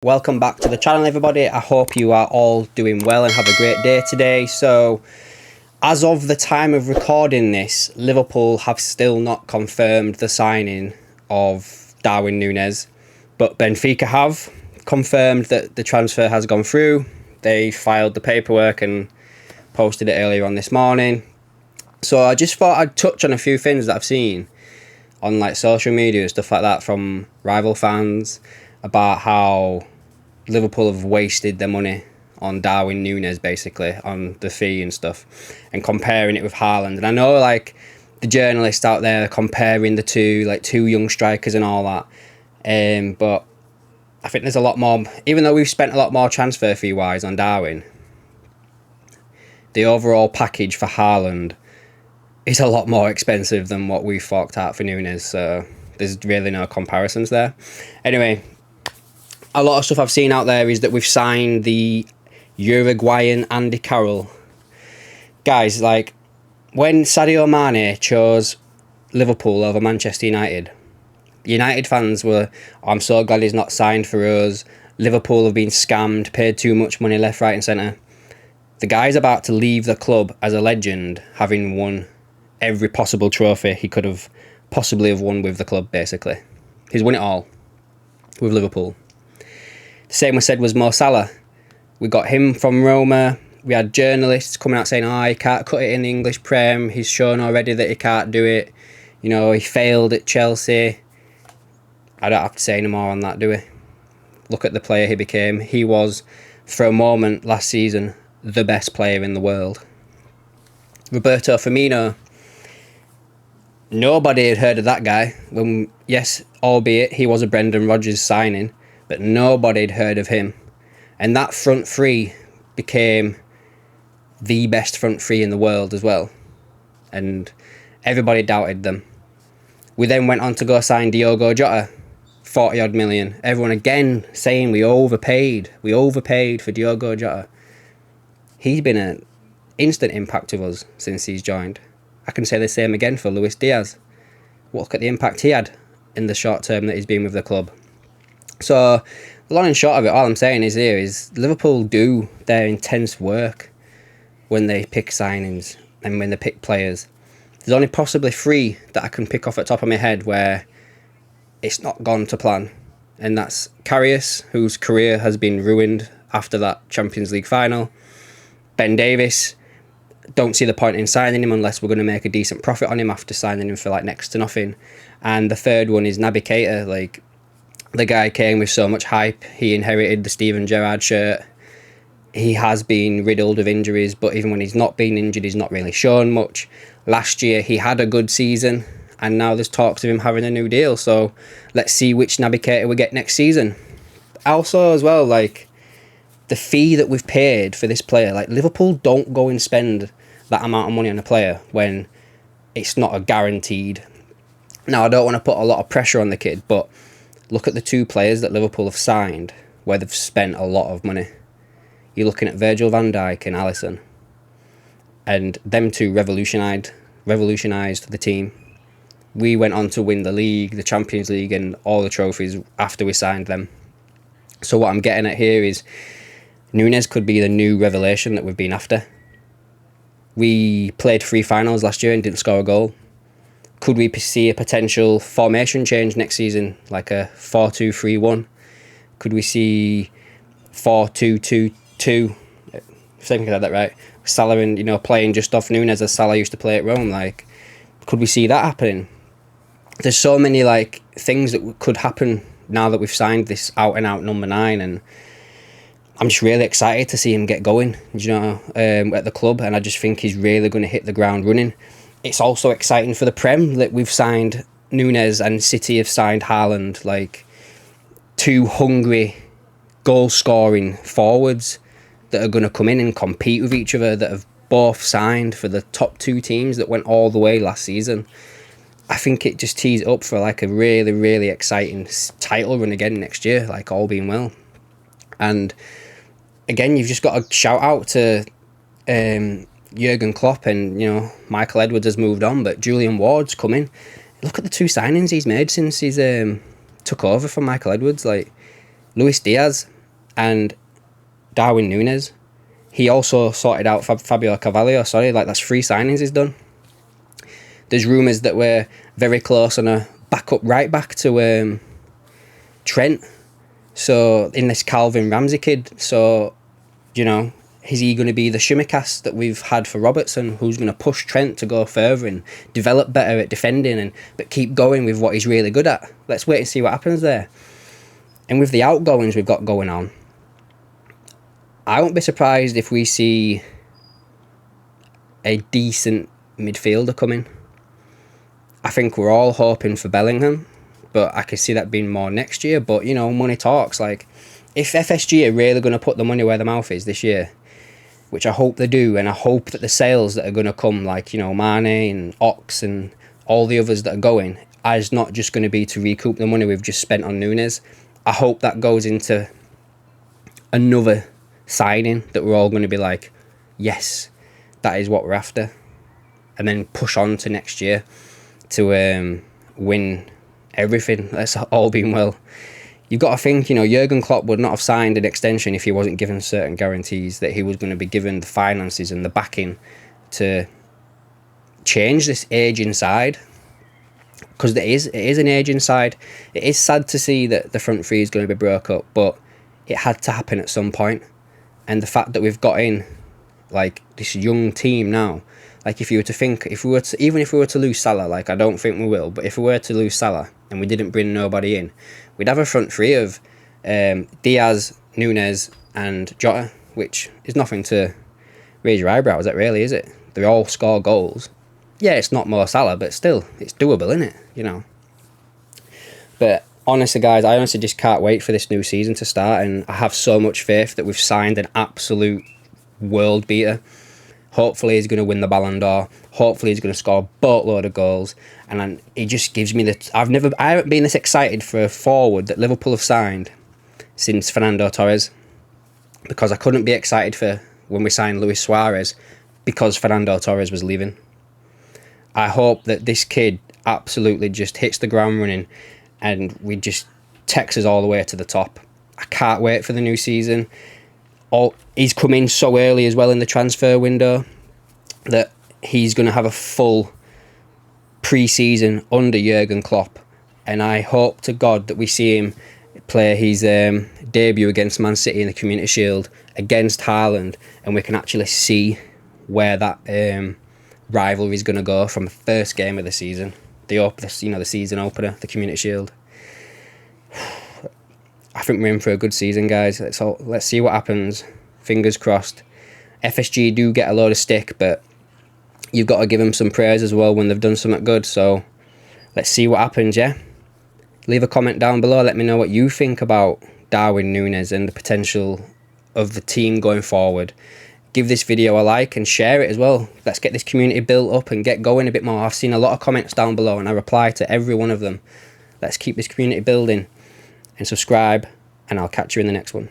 Welcome back to the channel, everybody. I hope you are all doing well and have a great day today. So, as of the time of recording this, Liverpool have still not confirmed the signing of Darwin Nunez, but Benfica have confirmed that the transfer has gone through. They filed the paperwork and posted it earlier on this morning. So I just thought I'd touch on a few things that I've seen on like social media and stuff like that from rival fans about how Liverpool have wasted their money on Darwin Nunez, basically, on the fee and stuff, and comparing it with Haaland. And I know like the journalists out there are comparing the two young strikers and all that, but I think there's a lot more, even though we've spent a lot more transfer fee wise on Darwin, the overall package for Haaland is a lot more expensive than what we forked out for Nunez, so there's really no comparisons there. Anyway, a lot of stuff I've seen out there is that we've signed the Uruguayan Andy Carroll. Guys, like, when Sadio Mane chose Liverpool over Manchester United, United fans were, I'm so glad he's not signed for us. Liverpool have been scammed, paid too much money left, right and centre. The guy's about to leave the club as a legend, having won every possible trophy he could have possibly have won with the club, basically. He's won it all with Liverpool. The same was said was Mo Salah. We got him from Roma. We had journalists coming out saying, he can't cut it in the English Prem. He's shown already that he can't do it. You know, he failed at Chelsea. I don't have to say any more on that, do we? Look at the player he became. He was, for a moment last season, the best player in the world. Roberto Firmino. Nobody had heard of that guy. Yes, albeit he was a Brendan Rodgers signing, but nobody had heard of him. And that front three became the best front three in the world as well. And everybody doubted them. We then went on to go sign Diogo Jota, 40 odd million. Everyone again saying we overpaid. We overpaid for Diogo Jota. He's been an instant impact to us since he's joined. I can say the same again for Luis Diaz. Look at the impact he had in the short term that he's been with the club. So, the long and short of it, all I'm saying is Liverpool do their intense work when they pick signings and when they pick players. There's only possibly 3 that I can pick off at the top of my head where it's not gone to plan. And that's Karius, whose career has been ruined after that Champions League final. Ben Davies, don't see the point in signing him unless we're going to make a decent profit on him after signing him for like next to nothing. And the third one is Naby Keita. Like, the guy came with so much hype. He inherited the Steven Gerrard shirt. He has been riddled with injuries, but even when he's not been injured, he's not really shown much. Last year, he had a good season, and now there's talks of him having a new deal. So let's see which Naby Keita we get next season. Also, as well, like, the fee that we've paid for this player, like, Liverpool don't go and spend that amount of money on a player when it's not a guaranteed. Now, I don't want to put a lot of pressure on the kid, but look at the 2 players that Liverpool have signed where they've spent a lot of money. You're looking at Virgil van Dijk and Alisson, and them 2 revolutionised the team. We went on to win the league, the Champions League, and all the trophies after we signed them. So what I'm getting at here is Nunez could be the new revelation that we've been after. We played 3 finals last year and didn't score a goal. Could we see a potential formation change next season, like a 4-2-3-1? Could we see 4-2-2-2? I think I had that right. Salah and, playing just off Nunez as Salah used to play at Rome. Like, could we see that happening? There's so many like things that could happen now that we've signed this out and out number 9, and I'm just really excited to see him get going, at the club, and I just think he's really going to hit the ground running. It's also exciting for the Prem that we've signed Nunez and City have signed Haaland, like 2 hungry, goal-scoring forwards that are going to come in and compete with each other, that have both signed for the top 2 teams that went all the way last season. I think it just tees it up for like a really, really exciting title run again next year, like all being well. And again, you've just got to shout out to Jurgen Klopp, and Michael Edwards has moved on, but Julian Ward's coming. Look at the 2 signings he's made since he's took over from Michael Edwards. Like, Luis Diaz and Darwin Nunez. He also sorted out Fabio Carvalho. Sorry, like that's 3 signings he's done. There's rumours that we're very close on a backup right back to Trent. So in this Calvin Ramsey kid. So, you know, is he going to be the shimmercast that we've had for Robertson, who's going to push Trent to go further and develop better at defending, but keep going with what he's really good at? Let's wait and see what happens there. And with the outgoings we've got going on, I won't be surprised if we see a decent midfielder coming. I think we're all hoping for Bellingham, but I could see that being more next year. But, you know, money talks. Like, if FSG are really going to put the money where the mouth is this year, which I hope they do, and I hope that the sales that are going to come, like, you know, Mane and Ox and all the others that are going, is not just going to be to recoup the money we've just spent on Nunez. I hope that goes into another signing that we're all going to be like, yes, that is what we're after, and then push on to next year to win everything. That's all being well. You've got to think, you know, Jurgen Klopp would not have signed an extension if he wasn't given certain guarantees that he was going to be given the finances and the backing to change this ageing side, because it is an ageing side. It is sad to see that the front three is going to be broke up, but it had to happen at some point. And the fact that we've got in like this young team now, like if you were to think, even if we were to lose Salah, like I don't think we will, but if we were to lose Salah and we didn't bring nobody in, we'd have a front three of Diaz, Nunez and Jota, which is nothing to raise your eyebrows at, really, is it? They all score goals. Yeah, it's not Mo Salah, but still, it's doable, isn't it? You know. But honestly, guys, I honestly just can't wait for this new season to start, and I have so much faith that we've signed an absolute world beater. Hopefully he's going to win the Ballon d'Or. Hopefully he's going to score a boatload of goals. And then he just gives me I haven't been this excited for a forward that Liverpool have signed since Fernando Torres, because I couldn't be excited for when we signed Luis Suarez because Fernando Torres was leaving. I hope that this kid absolutely just hits the ground running and we just takes us all the way to the top. I can't wait for the new season. He's come in so early as well in the transfer window that he's going to have a full pre-season under Jurgen Klopp, and I hope to God that we see him play his debut against Man City in the Community Shield against Haaland, and we can actually see where that rivalry is going to go from the first game of the season, the season opener, the Community Shield. I think we're in for a good season, guys. Let's see what happens. Fingers crossed. FSG do get a load of stick, but you've got to give them some praise as well when they've done something good. So let's see what happens, yeah? Leave a comment down below. Let me know what you think about Darwin Nunez and the potential of the team going forward. Give this video a like and share it as well. Let's get this community built up and get going a bit more. I've seen a lot of comments down below and I reply to every one of them. Let's keep this community building. And subscribe, and I'll catch you in the next one.